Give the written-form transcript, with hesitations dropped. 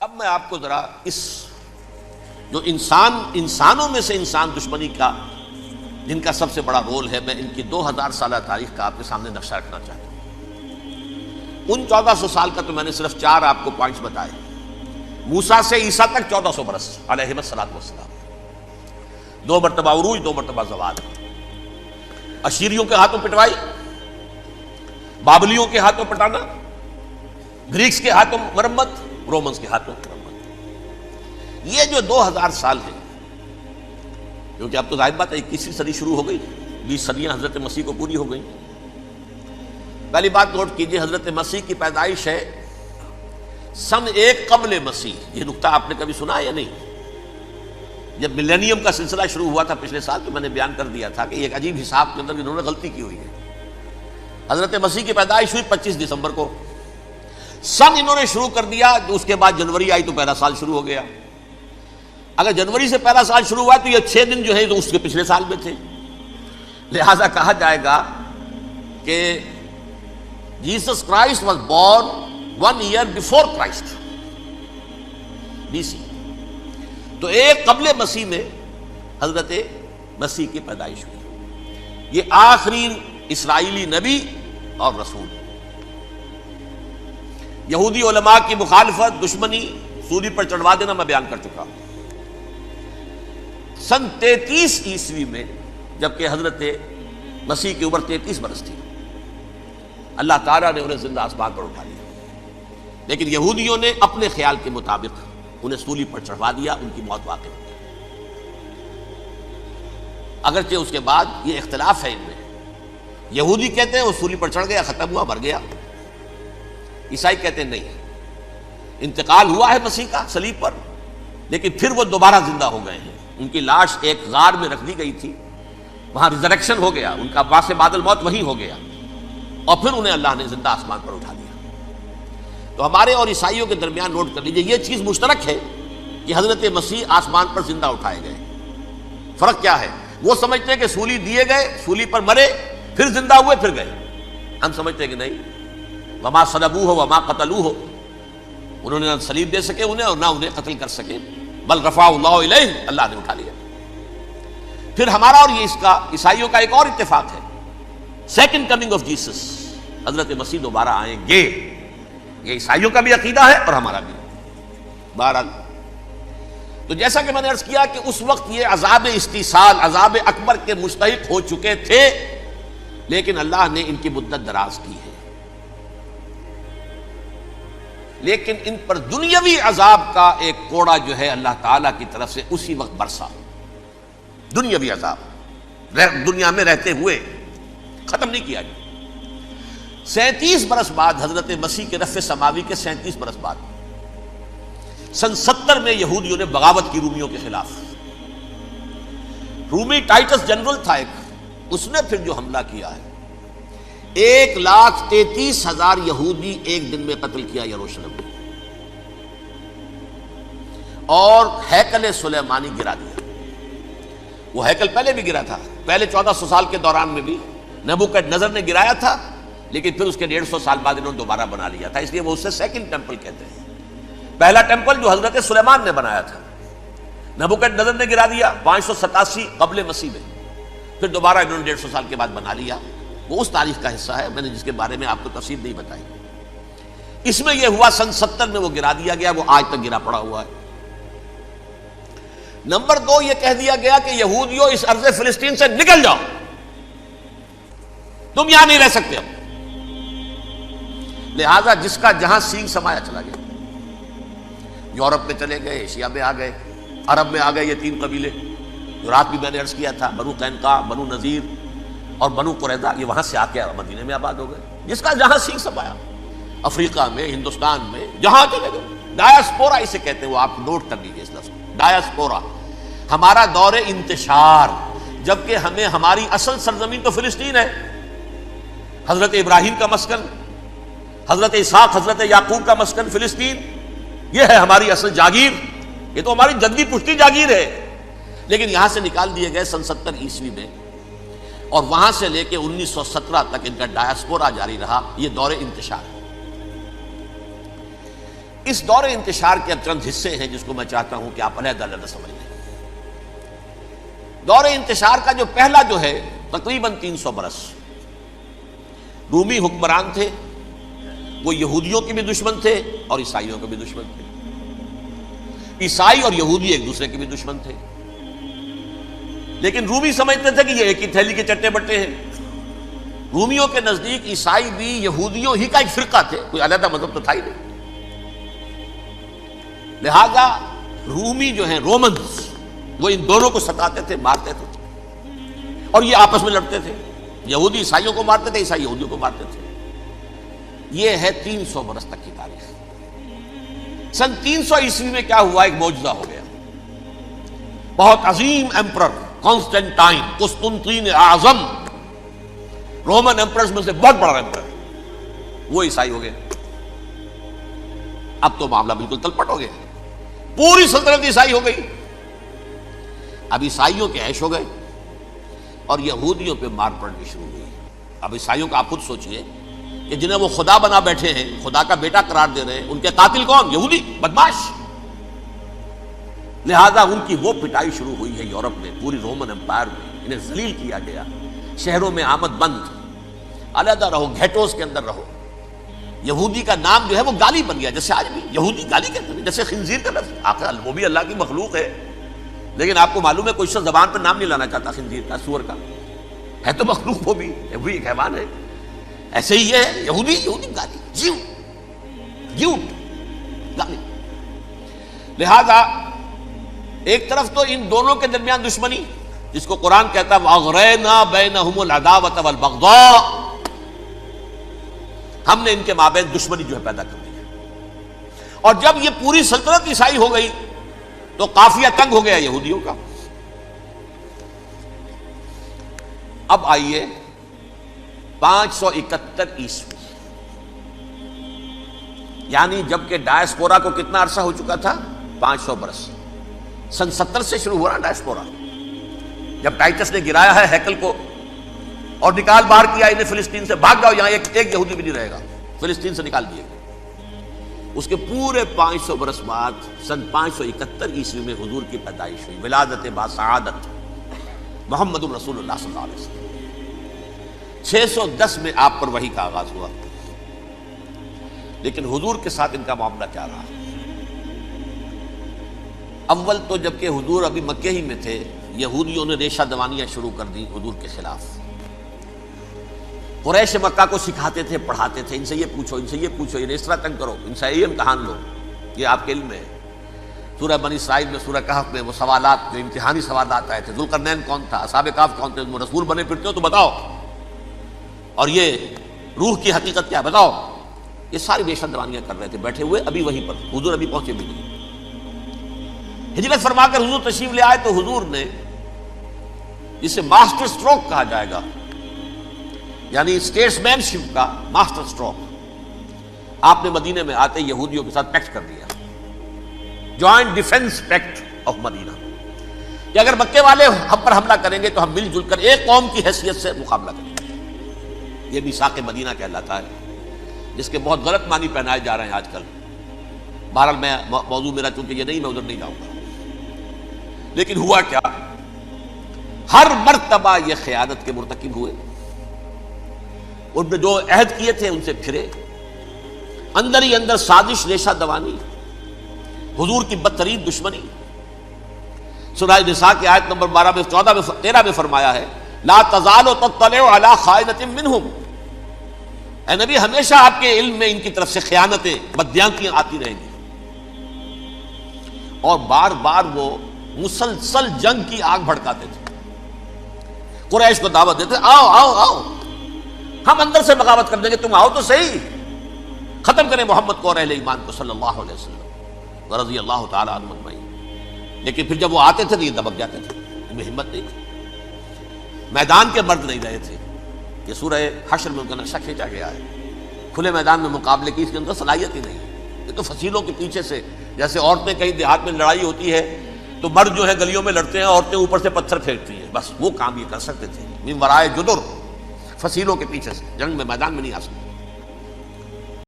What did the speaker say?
اب میں آپ کو ذرا اس جو انسانوں میں سے انسان دشمنی کا جن کا سب سے بڑا رول ہے، میں ان کی 2000 سالہ تاریخ کا آپ کے سامنے نقشہ رکھنا چاہتا ہوں۔ ان 1400 سال کا تو میں نے صرف 4 آپ کو پوائنٹس بتائے۔ موسیٰ سے عیسیٰ تک 1400 برس علیہ السلام، 2 مرتبہ عروج، 2 مرتبہ زوال، اشیریوں کے ہاتھوں پٹوائی، بابلیوں کے ہاتھوں پٹانا، گریکس کے ہاتھوں مرمت، رومنز کے ہاتھوں مرمت۔ یہ جو 2000 سال ہیں، کیونکہ اب تو ظاہر بات ہے 21ویں صدی شروع ہو گئی، 20 صدیاں حضرت مسیح کو پوری ہو گئی۔ پہلی بات نوٹ کیجئے، حضرت مسیح کی پیدائش ہے سن 1 قبل مسیح۔ یہ نقطہ آپ نے کبھی سنا ہے یا نہیں؟ جب ملینیم کا سلسلہ شروع ہوا تھا پچھلے سال، تو میں نے بیان کر دیا تھا کہ ایک عجیب حساب کے اندر انہوں نے غلطی کی ہوئی ہے۔ حضرت مسیح کی پیدائش ہوئی 25 دسمبر کو، سن انہوں نے شروع کر دیا، اس کے بعد جنوری آئی تو پہلا سال شروع ہو گیا۔ اگر جنوری سے پہلا سال شروع ہوا تو یہ 6 دن جو ہے تو اس کے پچھلے سال میں تھے، لہذا کہا جائے گا کہ Jesus Christ was born 1 year before Christ BC۔ تو 1 قبل مسیح میں حضرت مسیح کی پیدائش ہوئی۔ یہ آخری اسرائیلی نبی اور رسول۔ یہودی علماء کی مخالفت، دشمنی، سولی پر چڑھوا دینا میں بیان کر چکا ہوں۔ سن 33 عیسوی میں، جبکہ حضرت مسیح کی عمر 33 برس تھی، اللہ تعالیٰ نے انہیں زندہ آسمان پر اٹھا لیا، لیکن یہودیوں نے اپنے خیال کے مطابق انہیں سولی پر چڑھوا دیا، ان کی موت واقع ہو گئی۔ اگرچہ اس کے بعد یہ اختلاف ہے ان میں، یہودی کہتے ہیں وہ سولی پر چڑھ گیا، ختم ہوا، مر گیا۔ عیسائی کہتے ہیں نہیں، انتقال ہوا ہے مسیح کا صلیب پر، لیکن پھر وہ دوبارہ زندہ ہو گئے ہیں۔ ان کی لاش ایک غار میں رکھ دی گئی تھی، وہاں ریزریکشن ہو گیا، ان کا باعث بعد الموت وہی ہو گیا، اور پھر انہیں اللہ نے زندہ آسمان پر اٹھا دیا۔ تو ہمارے اور عیسائیوں کے درمیان نوٹ کر لیجئے، یہ چیز مشترک ہے کہ حضرت مسیح آسمان پر زندہ اٹھائے گئے۔ فرق کیا ہے؟ وہ سمجھتے ہیں کہ سولی دیے گئے، سولی پر مرے، پھر زندہ ہوئے، پھر گئے۔ ہم سمجھتے ہیں کہ نہیں، وما صلبوہ وما قتلوہ، انہوں نے نہ صلیب دے سکے انہیں اور نہ انہیں قتل کر سکے، بل رفعہ اللہ الیہ، اللہ نے اٹھا لیا۔ پھر ہمارا اور یہ اس کا عیسائیوں کا ایک اور اتفاق ہے، سیکنڈ کمنگ آف جیسس، حضرت مسیح دوبارہ آئیں گے۔ یہ عیسائیوں کا بھی عقیدہ ہے اور ہمارا بھی۔ بہرحال تو جیسا کہ میں نے عرض کیا کہ اس وقت یہ عذاب استیصال، عذاب اکبر کے مستحق ہو چکے تھے، لیکن اللہ نے ان کی مدت دراز کی ہے۔ لیکن ان پر دنیاوی عذاب کا ایک کوڑا جو ہے اللہ تعالیٰ کی طرف سے اسی وقت برسا۔ دنیاوی عذاب دنیا میں رہتے ہوئے ختم نہیں کیا گیا۔ 37 برس بعد، حضرت مسیح کے رفع سماوی کے 37 برس بعد، سن 70 میں یہودیوں نے بغاوت کی رومیوں کے خلاف۔ رومی ٹائٹس جنرل تھا ایک، اس نے پھر جو حملہ کیا ہے، 1,33,000 یہودی ایک دن میں قتل کیا یروشلم میں، اور ہیکل سلیمانی گرا دیا۔ وہ ہیکل پہلے بھی گرا تھا، پہلے 1400 سال کے دوران میں بھی نبوکدنضر نے گرایا تھا، لیکن پھر اس کے 150 سال بعد انہوں نے دوبارہ بنا لیا تھا، اس لیے وہ اسے سیکنڈ ٹیمپل کہتے ہیں۔ پہلا ٹیمپل جو حضرت سلیمان نے بنایا تھا، نبوکدنضر نے گرا دیا 587 قبل مسیح میں، پھر دوبارہ انہوں نے 150 سال کے بعد بنا لیا۔ وہ اس تاریخ کا حصہ ہے، میں نے جس کے بارے میں آپ کو تفصیل نہیں بتائی۔ اس میں یہ ہوا سن 70 میں وہ گرا دیا گیا، وہ آج تک گرا پڑا ہوا ہے۔ نمبر 2، یہ کہہ دیا گیا کہ یہودیوں اس ارض فلسطین سے نکل جاؤ، تم یہاں نہیں رہ سکتے اب۔ لہذا جس کا جہاں سینگ سمایا چلا گیا، یورپ میں چلے گئے، ایشیا میں آ گئے، عرب میں آ گئے، یہ 3 قبیلے جو رات بھی میں نے عرض کیا تھا، بنو قینقاع، بنو نذیر اور بنو قریظہ، یہ وہاں سے آ کے مدینے میں آباد ہو گئے۔ جس کا جہاں سینگ سمایا، افریقہ میں، ہندوستان میں، جہاں چلے گئے۔ ڈایاسپورا اسے کہتے ہیں، وہ آپ نوٹ کر لیجیے اس لفظ کو، ڈایاسپورا، ہمارا دور انتشار، جبکہ ہمیں ہماری اصل سرزمین تو فلسطین ہے، حضرت ابراہیم کا مسکن، حضرت اسحاق، حضرت یعقوب کا مسکن فلسطین، یہ ہے ہماری اصل جاگیر، یہ تو ہماری جدی پشتی جاگیر ہے، لیکن یہاں سے نکال دیے گئے سن 70 عیسوی میں، اور وہاں سے لے کے 1917 تک ان کا ڈایاسپورا جاری رہا۔ یہ دور انتشار ہے۔ اس دور انتشار کے اب چند حصے ہیں جس کو میں چاہتا ہوں کہ آپ علیحدہ علیحدہ سمجھ لیں۔ دور انتشار کا جو پہلا جو ہے تقریباً 300 برس رومی حکمران تھے، وہ یہودیوں کے بھی دشمن تھے اور عیسائیوں کے بھی دشمن تھے۔ عیسائی اور یہودی ایک دوسرے کے بھی دشمن تھے، لیکن رومی سمجھتے تھے کہ یہ ایک ہی تھیلی کے چٹے بٹے ہیں۔ رومیوں کے نزدیک عیسائی بھی یہودیوں ہی کا ایک فرقہ تھے، کوئی علیحدہ مذہب تو تھا ہی نہیں۔ لہذا رومی جو ہیں رومنز، وہ ان دونوں کو ستاتے تھے، مارتے تھے، اور یہ آپس میں لڑتے تھے۔ یہودی عیسائیوں کو مارتے تھے، عیسائی یہودیوں کو مارتے تھے۔ یہ ہے 300 برس تک کی تاریخ۔ سن 300 عیسوی میں کیا ہوا؟ ایک معجزہ ہو گیا۔ بہت عظیم ایمپرر کانسٹینٹائن، قسطنطین اعظم، رومن ایمپررز میں سے بہت بڑا ایمپرر، وہ عیسائی ہو گئے۔ اب تو معاملہ بالکل تلپٹ ہو گیا، پوری سلطنت عیسائی ہو گئی۔ اب عیسائیوں کے عیش ہو گئے اور یہودیوں پہ مار پڑنی شروع ہوئی۔ اب عیسائیوں کا آپ خود سوچئے کہ جنہیں وہ خدا بنا بیٹھے ہیں، خدا کا بیٹا قرار دے رہے ہیں، ان کے قاتل کون؟ یہودی بدماش۔ لہذا ان کی وہ پٹائی شروع ہوئی ہے یورپ میں، پوری رومن امپائر میں انہیں ذلیل کیا گیا۔ شہروں میں آمد بند، علیحدہ رہو، گھیٹوز کے اندر رہو۔ یہودی کا نام جو ہے وہ گالی بن گیا، جیسے آج بھی یہودی گالی کہتے ہیں، جیسے خنزیر کا لفظ، آخر وہ بھی اللہ کی مخلوق ہے، لیکن آپ کو معلوم ہے کوئی شخص زبان پر نام نہیں لانا چاہتا خنزیر کا، سور کا، ہے تو مخلوق، وہ بھی ایک حیوان ہے۔ ایسے ہی ہے یہودی گالی، گالی۔ لہذا ایک طرف تو ان دونوں کے درمیان دشمنی، جس کو قرآن کہتا ہے وَأَغْرَيْنَا بَيْنَهُمُ الْعَدَاوَةَ وَالْبَغْضَاءَ، ہم نے ان کے مابین دشمنی جو ہے پیدا کر دی۔ اور جب یہ پوری سلطنت عیسائی ہو گئی تو قافیہ تنگ ہو گیا یہودیوں کا۔ اب آئیے 571 عیسوی، یعنی جبکہ ڈائسپورا کو کتنا عرصہ ہو چکا تھا؟ 500 برس۔ سن 70 سے شروع ہوا نا ڈائسپورا، جب ٹائٹس نے گرایا ہے ہیکل کو اور نکال باہر کیا انہیں فلسطین سے، بھاگ جاؤ، یہاں ایک یہودی بھی نہیں رہے گا، فلسطین سے نکال دیے گئے۔ اس کے پورے 500 برس بعد سن 571 عیسوی میں حضور کی پیدائش ہوئی، ولادت باسعادت محمد رسول اللہ صلی اللہ علیہ وسلم۔ 610 میں آپ پر وحی کا آغاز ہوا، لیکن حضور کے ساتھ ان کا معاملہ کیا رہا؟ اول تو جبکہ حضور ابھی مکے ہی میں تھے، یہودیوں نے ریشہ دوانیاں شروع کر دی حضور کے خلاف۔ قریش مکہ کو سکھاتے تھے، پڑھاتے تھے، ان سے یہ پوچھو، ان سے یہ پوچھو، انہیں اس طرح تنگ کرو، ان سے یہ امتحان لو، یہ آپ کے علم میں ہے۔ سورہ بنی اسرائیل میں، سورہ کہف میں وہ سوالات، جو امتحانی سوالات آئے تھے، ذوالقرنین کون تھا، اصحاب کہف کون تھے، تم رسول بنے پھرتے ہو تو بتاؤ، اور یہ روح کی حقیقت کیا بتاؤ۔ یہ ساری ریشہ دوانیاں کر رہے تھے بیٹھے ہوئے، ابھی وہیں پر حضور ابھی پہنچے بھی نہیں۔ ہجرت فرما کر حضور تشریف لے آئے تو حضور نے، جسے ماسٹر سٹروک کہا جائے گا، یعنی اسٹیٹس مین شپ کا ماسٹر سٹروک، آپ نے مدینے میں آتے یہودیوں کے ساتھ پیکٹ کر دیا، جوائنٹ ڈیفنس پیکٹ آف مدینہ، کہ اگر مکے والے ہم پر حملہ کریں گے تو ہم مل جل کر ایک قوم کی حیثیت سے مقابلہ کریں گے۔ یہ میثاق مدینہ کہلاتا ہے، جس کے بہت غلط معنی پہنائے جا رہے ہیں آج کل۔ بہرحال میں موضوع میرا چونکہ یہ نہیں، میں ادھر نہیں جاؤں گا، لیکن ہوا کیا؟ ہر مرتبہ یہ خیانت کے مرتکب ہوئے، ان نے جو عہد کیے تھے ان سے پھرے، اندر ہی اندر سازش، ریشہ دوانی، حضور کی بدترین دشمنی۔ سورہ نساء کی آیت نمبر 12 میں 14 میں 13 میں فرمایا ہے لا تزال تطلع علی خائنۃ منہم، اے نبی ہمیشہ آپ کے علم میں ان کی طرف سے خیانتیں، بدیانتیاں آتی رہیں گی، اور بار بار وہ مسلسل جنگ کی آگ بھڑکاتے تھے، قریش کو دعوت دیتے، آؤ آؤ آؤ ہم اندر سے بغاوت کر دیں گے، تم آؤ تو صحیح، ختم کریں محمد کو اور اہل ایمان کو صلی اللہ علیہ وسلم رضی اللہ تعالیٰ عنہ اجمعین۔ لیکن پھر جب وہ آتے تھے تو یہ دبک جاتے تھے، ان میں ہمت نہیں تھی، میدان کے مرد نہیں رہے تھے۔ یہ سورہ حشر میں ان کا نقشہ کھینچا گیا ہے، کھلے میدان میں مقابلے کی اس کے اندر صلاحیت ہی نہیں، یہ تو فصیلوں کے پیچھے سے، جیسے عورتیں کہیں دیہات میں لڑائی ہوتی ہے تو مرد جو ہے گلیوں میں لڑتے ہیں، عورتیں اوپر سے پتھر پھینکتی ہیں، بس وہ کام یہ کر سکتے تھے، من ورائے جدر، فصیلوں کے پیچھے سے، جنگ میں میدان میں نہیں آ سکتے۔